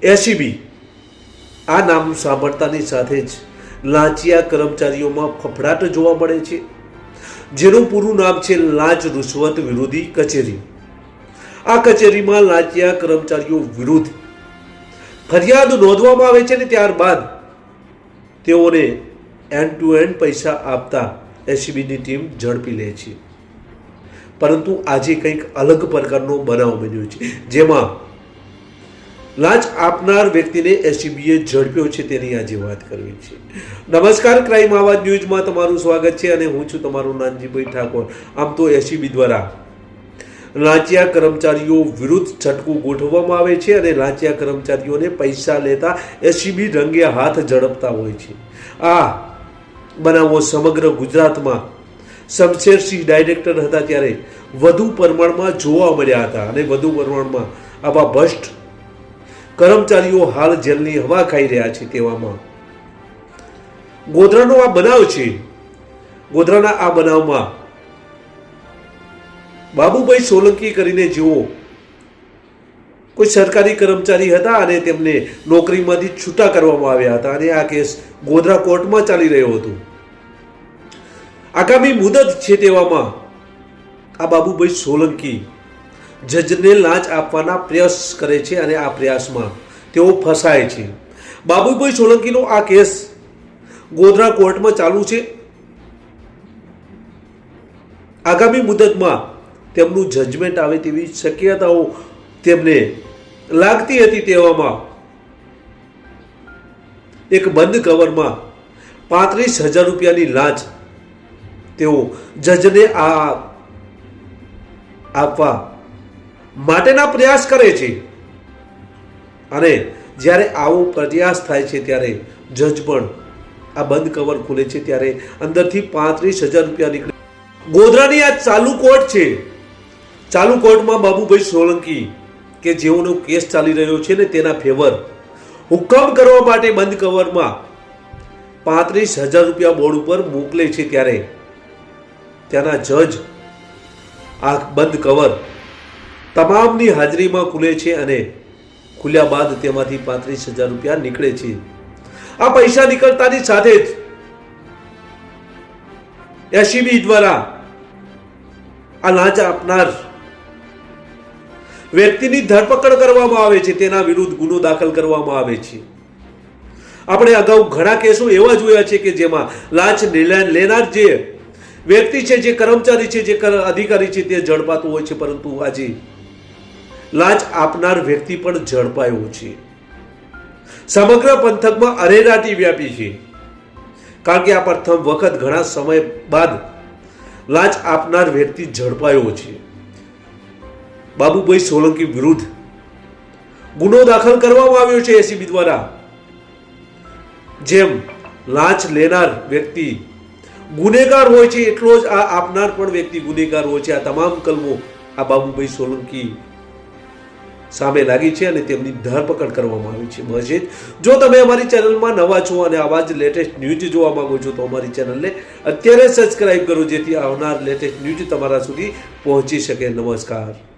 ACB આ નામ સાંભળતાની સાથે જ લાંચિયા કર્મચારીઓમાં ફફડાટ જોવા મળે છે, જેનું પૂરું નામ છે લાંચ રૂશ્વત વિરોધી કચેરી. આ કચેરીમાં લાંચિયા કર્મચારીઓ વિરુદ્ધ ફરિયાદ નોંધવામાં આવે છે ને ત્યારબાદ તેઓને એન્ડ ટુ એન્ડ પૈસા આપતા એસીબીની ટીમ ઝડપી લે છે. પરંતુ આજે કંઈક અલગ પ્રકારનો બનાવ બન્યો છે, જેમાં લાંચ આપનાર વ્યક્તિને એસીબીએ ઝડપ્યો છે. તેની આજે વાત કરવી છે. નમસ્કાર, ક્રાઇમ આવાજ ન્યૂઝમાં તમારું સ્વાગત છે અને હું છું તમારું નાનજીભાઈ ઠાકોર. આમ તો એસીબી દ્વારા લાંચિયા કર્મચારીઓ વિરુદ્ધ છટકું ગોઠવવામાં આવે છે અને લાંચિયા કર્મચારીઓને પૈસા લેતા એસીબી રંગે હાથ ઝડપતા હોય છે. આ બનાવો સમગ્ર ગુજરાતમાં શમશેરસિંહ ડાયરેક્ટર હતા ત્યારે વધુ પ્રમાણમાં જોવા મળ્યા હતા અને વધુ પ્રમાણમાં આવા ભ્રષ્ટ કર્મચારીઓ હાલ જેલની હવા ખાઈ રહ્યા છે. તેવામાં ગોધરાનો આ બનાવ છે. ગોધરાના આ બનાવમાં બાબુભાઈ સોલંકી કરીને જેઓ કોઈ સરકારી કર્મચારી હતા અને તેમને નોકરીમાંથી છૂટા કરવામાં આવ્યા હતા અને આ કેસ ગોધરા કોર્ટમાં ચાલી રહ્યો હતો. આગામી મુદત છે તેવામાં આ બાબુભાઈ સોલંકી જજને લાંચ આપવાના પ્રયાસ કરે છે અને આ પ્રયાસમાં તેઓ ફસાય છે. બાબુભાઈ સોલંકીનો આ કેસ ગોધરા કોર્ટમાં ચાલુ છે. આગામી મુદતમાં તેમનું જજમેન્ટ આવે તેવી શક્યતાઓ તેમને લાગતી હતી. તેવામાં એક બંધ કવરમાં 35,000 રૂપિયાની લાંચ તેઓ જજને આપવા માટેના પ્રયાસ કરે છે અને જ્યારે આવો પ્રયાસ થાય છે ત્યારે જજ પણ આ બંધ કવર ખોલે છે ત્યારે અંદરથી 35,000 રૂપિયા નીકળે. ગોધરાની આ ચાલુ કોર્ટ છે. ચાલુ કોર્ટમાં બાબુભાઈ સોલંકી કે જેઓનો કેસ ચાલી રહ્યો છે ને તેના ફેવર હુકમ કરવા માટે બંધ કવરમાં 35,000 રૂપિયા બોર્ડ ઉપર મોકલે છે ત્યારે ત્યાંના જજ આ બંધ કવર તમામની હાજરીમાં ખુલે છે અને ખુલ્યા બાદ તેમાંથી 35,000 રૂપિયા નીકળે છે. આ પૈસા નીકળતાની સાથે જ એસીબી દ્વારા આ લાંચ આપનાર વ્યક્તિની ધરપકડ કરવામાં આવે છે. તેના વિરુદ્ધ ગુનો દાખલ કરવામાં આવે છે. આપણે અગાઉ ઘણા કેસો એવા જોયા છે કે જેમાં લાંચ લેનાર જે વ્યક્તિ છે, જે કર્મચારી છે, જે અધિકારી છે તે ઝડપાતું હોય છે, પરંતુ આજે લાંચ આપનાર વ્યક્તિ પણ ઝડપાયો છે. સમગ્ર પંથકમાં અરેરાટી વ્યાપી છે, કારણ કે આ પ્રથમ વખત ઘણા સમય બાદ લાંચ આપનાર વ્યક્તિ ઝડપાયો છે. બાબુભાઈ સોલંકી વિરુદ્ધ ગુનો દાખલ કરવામાં આવ્યો છે એસીબી દ્વારા. જેમ લાંચ લેનાર વ્યક્તિ ગુનેગાર હોય છે એટલો જ આ આપનાર પણ વ્યક્તિ ગુનેગાર હોય છે. આ તમામ કલમો આ બાબુભાઈ સોલંકી સામે લાગી છે અને તેમની ધરપકડ કરવામાં આવી છે. બસ જ. જો તમે અમારી ચેનલમાં નવા છો અને આવા જ લેટેસ્ટ ન્યૂઝ જોવા માંગો છો તો અમારી ચેનલને અત્યારે સબસ્ક્રાઇબ કરો, જેથી આવનાર લેટેસ્ટ ન્યૂઝ તમારા સુધી પહોંચી શકે. નમસ્કાર.